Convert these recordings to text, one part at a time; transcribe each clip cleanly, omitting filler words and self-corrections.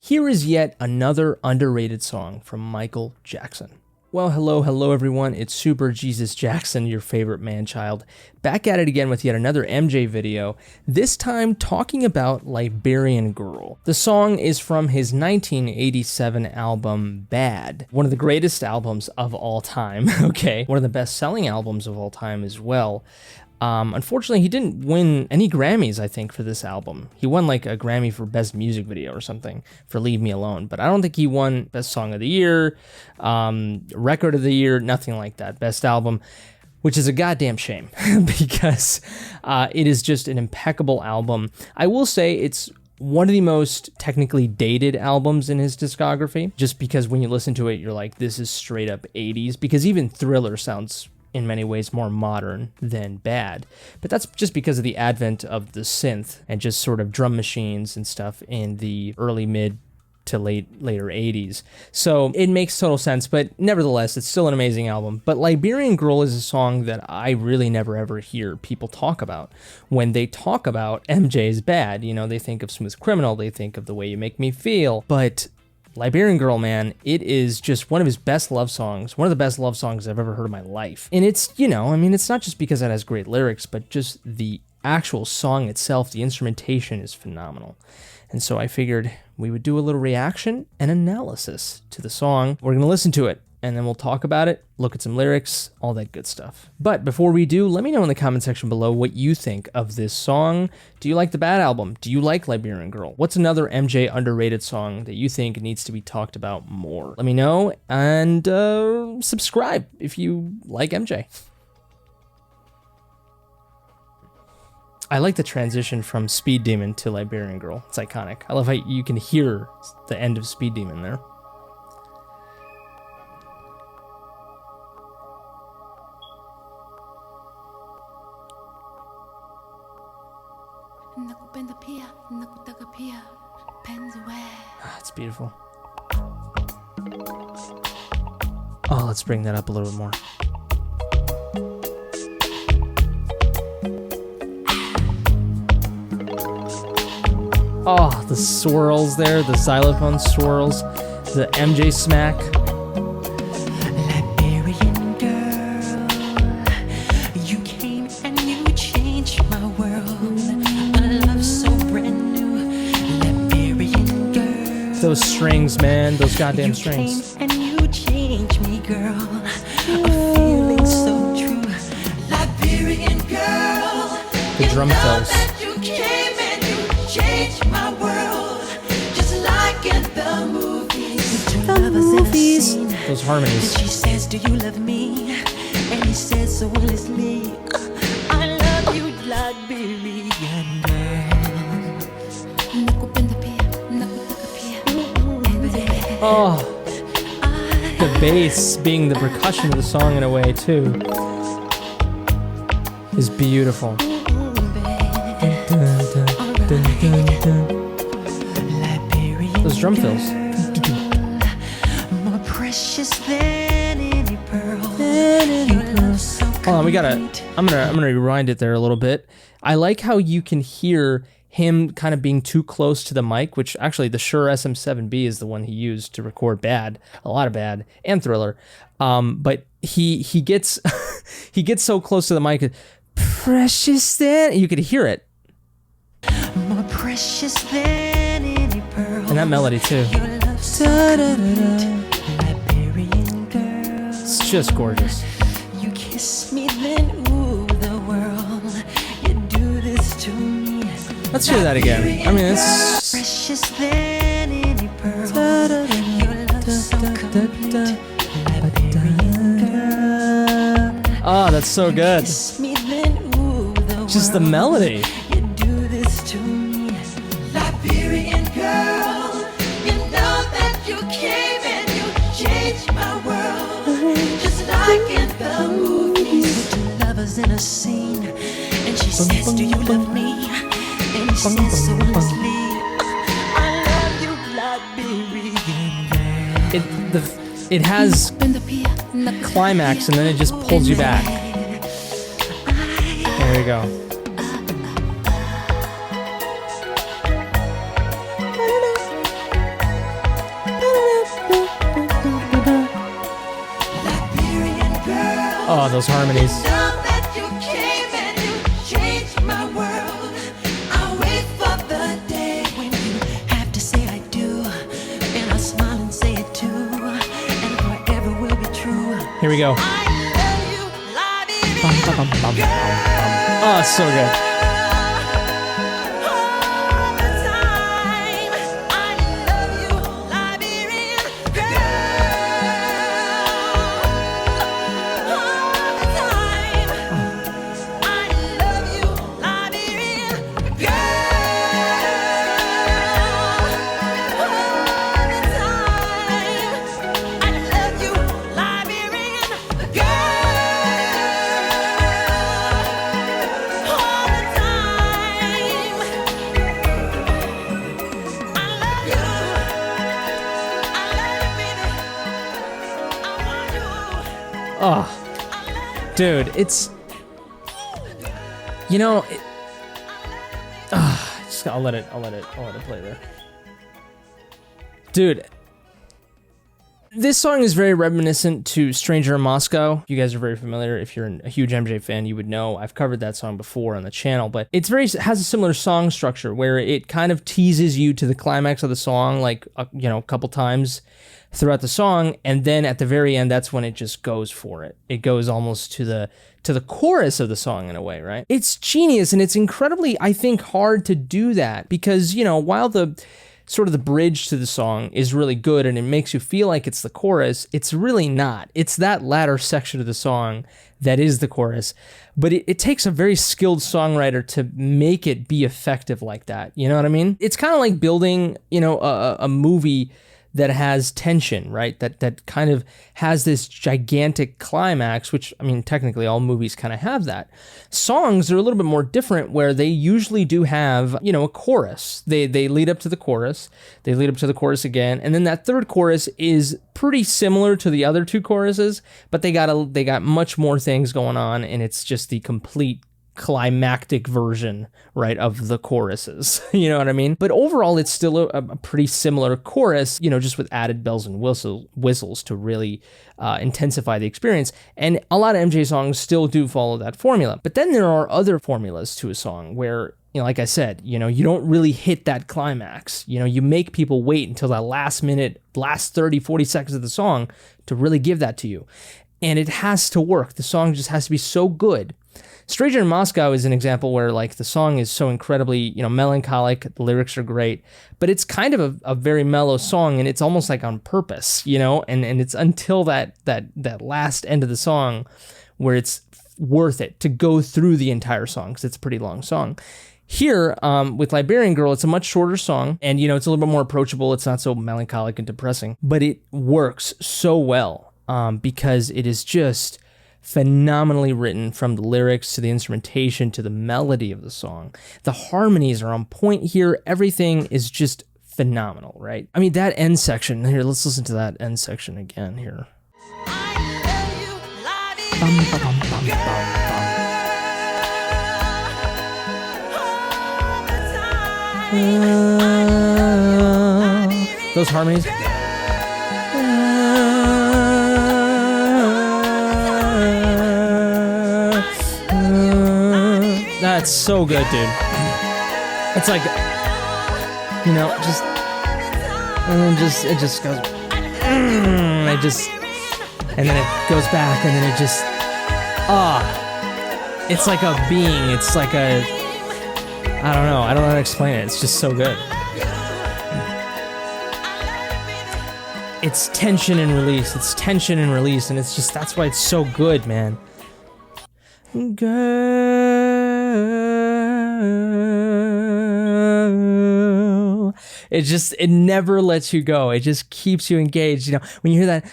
here is yet another underrated song from Michael Jackson. Well, hello everyone, it's Super Jesus Jackson, your favorite man-child, back at it again with yet another MJ video, this time talking about Liberian Girl. The song is from his 1987 album, Bad, one of the greatest albums of all time, okay? One of the best-selling albums of all time as well. Unfortunately, he didn't win any Grammys, I think, for this album. He won like a Grammy for Best Music Video or something for Leave Me Alone, but I don't think he won Best Song of the Year, Record of the Year, nothing like that. Best Album, which is a goddamn shame because it is just an impeccable album. I will say it's one of the most technically dated albums in his discography, just because when you listen to it, you're like, this is straight up 80s, because even Thriller sounds in many ways more modern than Bad. But that's just because of the advent of the synth and just sort of drum machines and stuff in the early mid to later 80s. So it makes total sense, but nevertheless, it's still an amazing album. But Liberian Girl is a song that I really never ever hear people talk about. When they talk about MJ's Bad, you know, they think of Smooth Criminal, they think of The Way You Make Me Feel, but Liberian Girl, man, it is just one of his best love songs, one of the best love songs I've ever heard in my life. And it's, you know, I mean, it's not just because it has great lyrics, but just the actual song itself, the instrumentation is phenomenal. And so I figured we would do a little reaction and analysis to the song. We're going to listen to it, and then we'll talk about it, look at some lyrics, all that good stuff. But before we do, let me know in the comment section below what you think of this song. Do you like the Bad album? Do you like Liberian Girl? What's another MJ underrated song that you think needs to be talked about more? Let me know, and subscribe if you like MJ. I like the transition from Speed Demon to Liberian Girl. It's iconic. I love how you can hear the end of Speed Demon there. It's beautiful. Oh, let's bring that up a little bit more. Oh, the swirls there, the xylophone swirls, the MJ smack. Liberian girl, you came and you changed my world. A love so brand new. Liberian girl, those strings, man, those goddamn strings. You came and you changed me, girl. A feeling so true. Liberian girl, the drum fills. Change my world, just like in the movies. Those harmonies. And she says, do you love me? And he says so honestly, I love you, Liberian girl. Oh, the bass being the percussion of the song in a way too is beautiful. Those drum fills. More precious than any pearl. Hold on, I'm gonna rewind it there a little bit. I like how you can hear him kind of being too close to the mic, which actually the Shure SM7B is the one he used to record Bad, a lot of Bad, and Thriller. But he gets he gets so close to the mic, precious than, you could hear it. More precious than any pearl. And that melody too. It's just gorgeous. You kiss me, then ooh, the world. You do this to me. Let's hear that again. I mean, it's precious than any pearl. Your love so complete. oh, that's so good. Kiss me, then ooh, the Just the melody. You do this to me. Liberian girl, you know that you came and you changed my world. Just like in the movies, two lovers in a scene, and she says, do you love me? And he says so honestly, I love you, Liberian girl. It has climax and then it just pulls you back. There you go. Oh, those harmonies. Now that you came and you changed my world, I wait for the day when you have to say I do, and I smile and say it too, and forever will be true. Here we go. I love you, Liberian Bum, ba, bum, bum, bum, bum. Oh, so good. all the time. I love you, Liberian girl. All the time. I love you, Liberian girl. All the time. I love you, Liberian girl. All the time. I love you. I love you, baby. I want you. Oh, dude, it's, you know, I'll let it play there. Dude, this song is very reminiscent to Stranger in Moscow. You guys are very familiar. If you're a huge MJ fan, you would know I've covered that song before on the channel, but it has a similar song structure where it kind of teases you to the climax of the song, like, a couple times throughout the song, and then at the very end, that's when it just goes for it. It goes almost to the chorus of the song in a way, right? It's genius, and it's incredibly, I think, hard to do that because, while the sort of the bridge to the song is really good and it makes you feel like it's the chorus, it's really not. It's that latter section of the song that is the chorus, but it takes a very skilled songwriter to make it be effective like that. You know what I mean? It's kind of like building, a movie that has tension, right? That kind of has this gigantic climax, which, I mean, technically all movies kind of have that. Songs are a little bit more different where they usually do have, a chorus. They lead up to the chorus, they lead up to the chorus again, and then that third chorus is pretty similar to the other two choruses, but they got much more things going on, and it's just the complete climactic version, right, of the choruses. You know what I mean? But overall, it's still a pretty similar chorus, just with added bells and whistles to really intensify the experience. And a lot of MJ songs still do follow that formula. But then there are other formulas to a song where, like I said, you don't really hit that climax. You make people wait until that last minute, last 30, 40 seconds of the song to really give that to you. And it has to work. The song just has to be so good. Stranger in Moscow is an example where, like, the song is so incredibly, melancholic, the lyrics are great, but it's kind of a very mellow song, and it's almost like on purpose, and it's until that last end of the song where it's worth it to go through the entire song, because it's a pretty long song. Here, with Liberian Girl, it's a much shorter song, and, it's a little bit more approachable. It's not so melancholic and depressing, but it works so well, because it is just phenomenally written, from the lyrics to the instrumentation to the melody of the song. The harmonies are on point here. Everything is just phenomenal, right? I mean, that end section here, let's listen to that end section again here. Bum, ba, bum, bum, bum, bum. Those harmonies. That's so good, dude. It's like, it just goes, and then it goes back, and then it just, it's like a being. It's like I don't know how to explain it. It's just so good. It's tension and release. It's tension and release, and it's just, that's why it's so good, man. Girl, it never lets you go. It just keeps you engaged. When you hear that,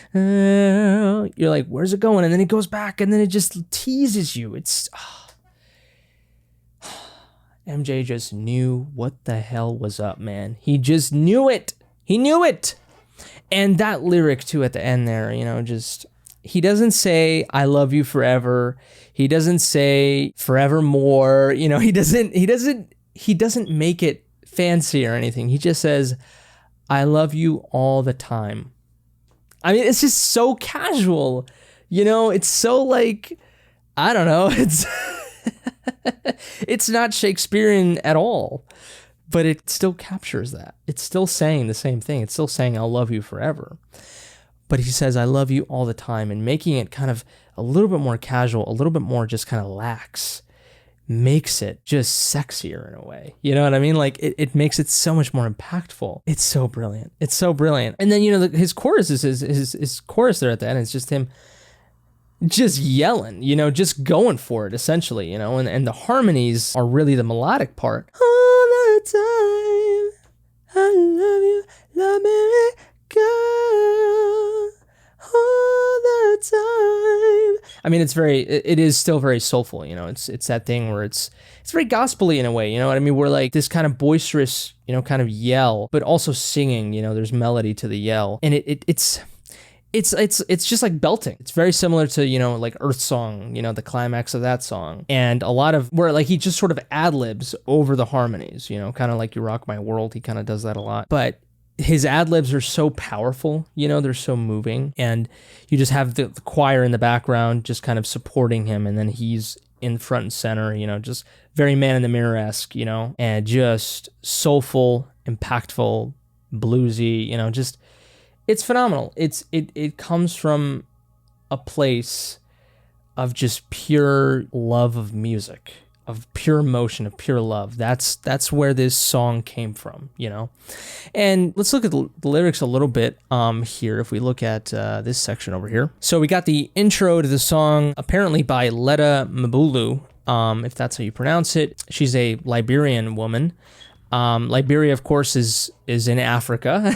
you're like, where's it going? And then it goes back, and then it just teases you. It's MJ just knew what the hell was up, man. He just knew it. He knew it. And that lyric too at the end there, he doesn't say I love you forever. He doesn't say forevermore. He doesn't make it fancy or anything. He just says I love you all the time. I mean, it's just so casual. You know, it's so like, I don't know, it's not Shakespearean at all, but it still captures that. It's still saying the same thing. It's still saying, I'll love you forever. But he says, I love you all the time, and making it kind of a little bit more casual, a little bit more just kind of lax, makes it just sexier in a way. You know what I mean? Like it makes it so much more impactful. It's so brilliant. It's so brilliant. And then, you know, his chorus is his chorus there at the end. It's just him just yelling, you know, just going for it essentially, you know, and the harmonies are really the melodic part. All the time, I love you, love me, girl, all the time. I mean, it is still very soulful, you know. It's that thing where it's very gospel-y in a way, you know what I mean? Where like this kind of boisterous, you know, kind of yell, but also singing, you know, there's melody to the yell. And it's just like belting. It's very similar to, you know, like Earth Song, you know, the climax of that song. And a lot of where like he just sort of ad-libs over the harmonies, you know, kind of like You Rock My World. He kind of does that a lot. But his ad-libs are so powerful, you know, they're so moving. And you just have the choir in the background just kind of supporting him. And then he's in front and center, you know, just very Man in the Mirror-esque, you know, and just soulful, impactful, bluesy, you know, just... It's phenomenal. It comes from a place of just pure love of music, of pure emotion, of pure love. That's where this song came from, you know? And let's look at the lyrics a little bit here, if we look at this section over here. So we got the intro to the song, apparently by Letta Mbulu, if that's how you pronounce it. She's a Liberian woman. Liberia, of course, is in Africa.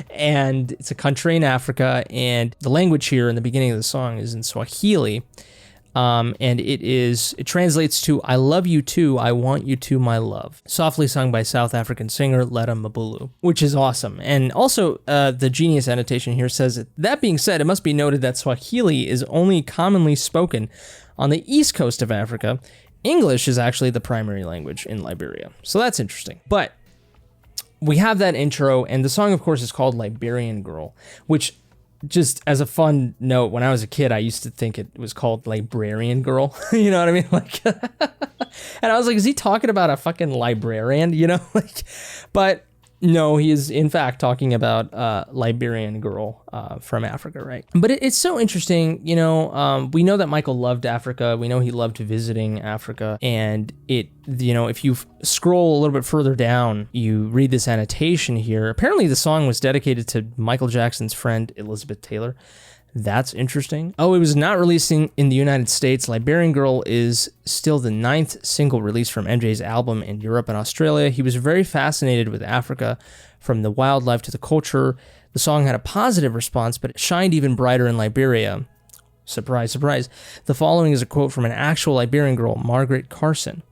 And it's a country in Africa, and the language here in the beginning of the song is in Swahili. And it translates to, I love you too, I want you to, my love. Softly sung by South African singer Letta Mbulu, which is awesome. And also, the Genius annotation here says, that being said, it must be noted that Swahili is only commonly spoken on the east coast of Africa. English is actually the primary language in Liberia. So that's interesting. But we have that intro, and the song, of course, is called Liberian Girl, which, just as a fun note, when I was a kid, I used to think it was called Librarian Girl. You know what I mean? Like, and I was like, is he talking about a fucking librarian? You know, like, but no, he is in fact talking about Liberian Girl from Africa, right? But it's so interesting, you know. We know that Michael loved Africa. We know he loved visiting Africa, and you know, if you scroll a little bit further down, you read this annotation here. Apparently, the song was dedicated to Michael Jackson's friend Elizabeth Taylor. That's interesting. Oh, it was not released in the United States. Liberian Girl is still the 9th single released from MJ's album in Europe and Australia. He was very fascinated with Africa, from the wildlife to the culture. The song had a positive response, but it shined even brighter in Liberia. Surprise, surprise. The following is a quote from an actual Liberian girl, Margaret Carson.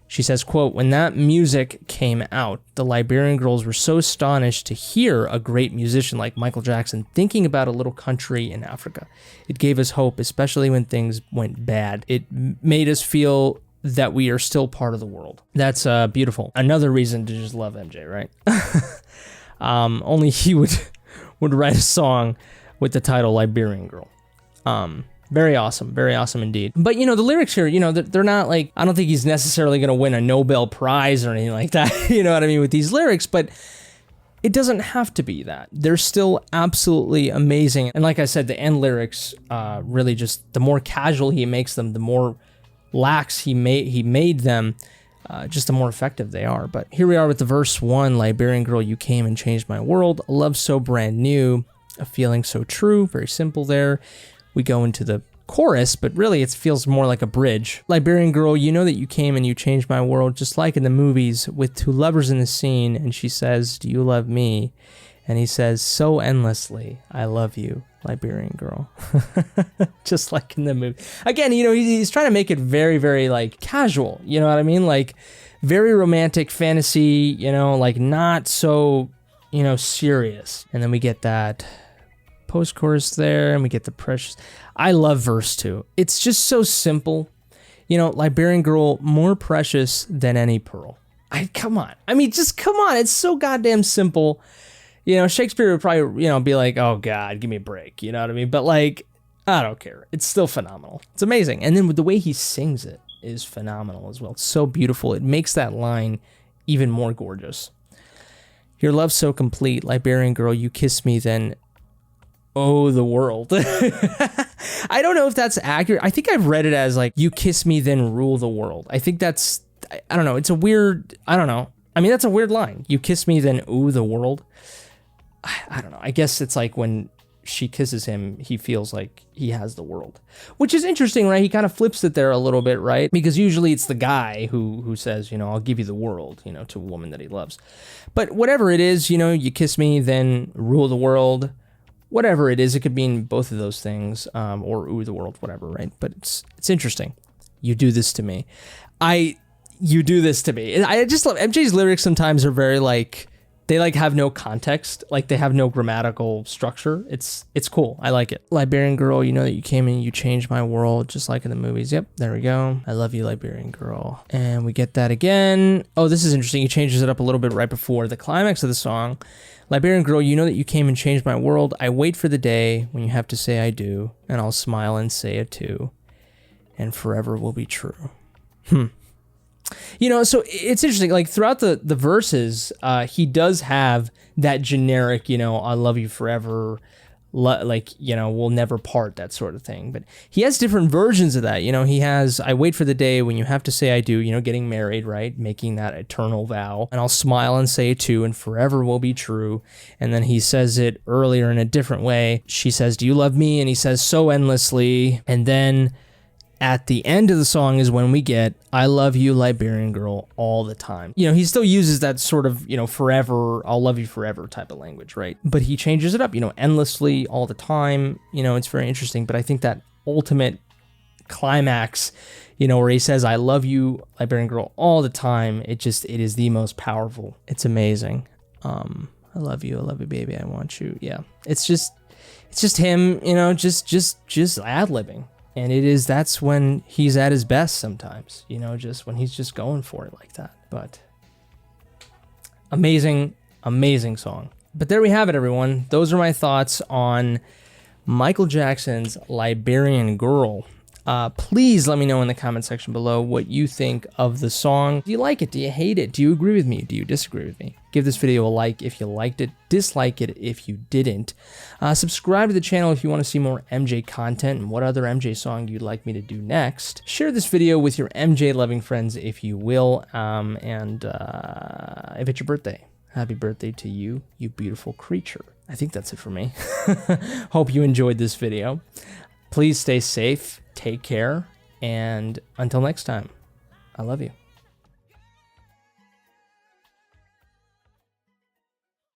She says, quote, when that music came out, the Liberian girls were so astonished to hear a great musician like Michael Jackson thinking about a little country in Africa. It gave us hope, especially when things went bad. It made us feel that we are still part of the world. That's beautiful. Another reason to just love MJ, right? Only he would write a song with the title Liberian Girl. Very awesome indeed. But, you know, the lyrics here, you know, they're not like, I don't think he's necessarily going to win a Nobel Prize or anything like that, you know what I mean, with these lyrics, but it doesn't have to be that. They're still absolutely amazing. And like I said, the end lyrics, really just, the more casual he makes them, the more lax he made them, just the more effective they are. But here we are with the verse 1, Liberian Girl, you came and changed my world, a love so brand new, a feeling so true, very simple there. We go into the chorus, but really it feels more like a bridge. Liberian Girl, you know that you came and you changed my world, just like in the movies, with two lovers in the scene, and she says, do you love me? And he says, so endlessly, I love you, Liberian Girl. Just like in the movie. Again, you know, he's trying to make it very, very, like, casual, you know what I mean? Like, very romantic fantasy, you know, like, not so, you know, serious. And then we get that post-chorus there, and we get the precious. I love verse 2. It's just so simple. You know, Liberian Girl, more precious than any pearl. Come on. I mean, just come on. It's so goddamn simple. You know, Shakespeare would probably, you know, be like, oh God, give me a break. You know what I mean? But like, I don't care. It's still phenomenal. It's amazing. And then with the way he sings it is phenomenal as well. It's so beautiful. It makes that line even more gorgeous. Your love's so complete, Liberian girl, you kiss me, then oh, the world. I don't know if that's accurate. I think I've read it as like, you kiss me, then rule the world. I think that's, I don't know. It's a weird, I don't know. I mean, that's a weird line. You kiss me, then ooh, the world. I don't know. I guess it's like when she kisses him, he feels like he has the world, which is interesting, right? He kind of flips it there a little bit, right? Because usually it's the guy who says, you know, I'll give you the world, you know, to a woman that he loves. But whatever it is, you know, you kiss me, then rule the world. Whatever it is, it could mean both of those things, or ooh, the world, whatever, right? But it's interesting. You do this to me. You do this to me. I just love MJ's lyrics. Sometimes are very like, they like have no context, like they have no grammatical structure. It's cool. I like it. Liberian girl, you know that you came in, you changed my world, just like in the movies. Yep, there we go. I love you, Liberian girl. And we get that again. Oh, this is interesting. He changes it up a little bit right before the climax of the song. Liberian girl, you know that you came and changed my world. I wait for the day when you have to say I do, and I'll smile and say it too, and forever will be true. You know, so it's interesting, like throughout the verses, he does have that generic, you know, I love you forever, like, you know, we'll never part, that sort of thing. But he has different versions of that. You know, he has, I wait for the day when you have to say I do, you know, getting married, right? Making that eternal vow. And I'll smile and say it too, and forever will be true. And then he says it earlier in a different way. She says, do you love me? And he says, so endlessly. And then at the end of the song is when we get, I love you, Liberian girl, all the time. You know, he still uses that sort of, you know, forever, I'll love you forever type of language, right? But he changes it up, you know, endlessly, all the time. You know, it's very interesting. But I think that ultimate climax, you know, where he says, I love you, Liberian girl, all the time, it is the most powerful. It's amazing. I love you, baby, I want you. Yeah, it's just him, you know, just ad-libbing. And that's when he's at his best sometimes, you know, just when he's just going for it like that. But amazing, amazing song. But there we have it, everyone. Those are my thoughts on Michael Jackson's Liberian Girl. Please let me know in the comment section below what you think of the song. Do you like it? Do you hate it? Do you agree with me? Do you disagree with me? Give this video a like if you liked it. Dislike it if you didn't. Subscribe to the channel if you want to see more MJ content and what other MJ song you'd like me to do next. Share this video with your MJ loving friends if you will. And if it's your birthday, happy birthday to you, you beautiful creature. I think that's it for me. Hope you enjoyed this video. Please stay safe, take care, and until next time, I love you.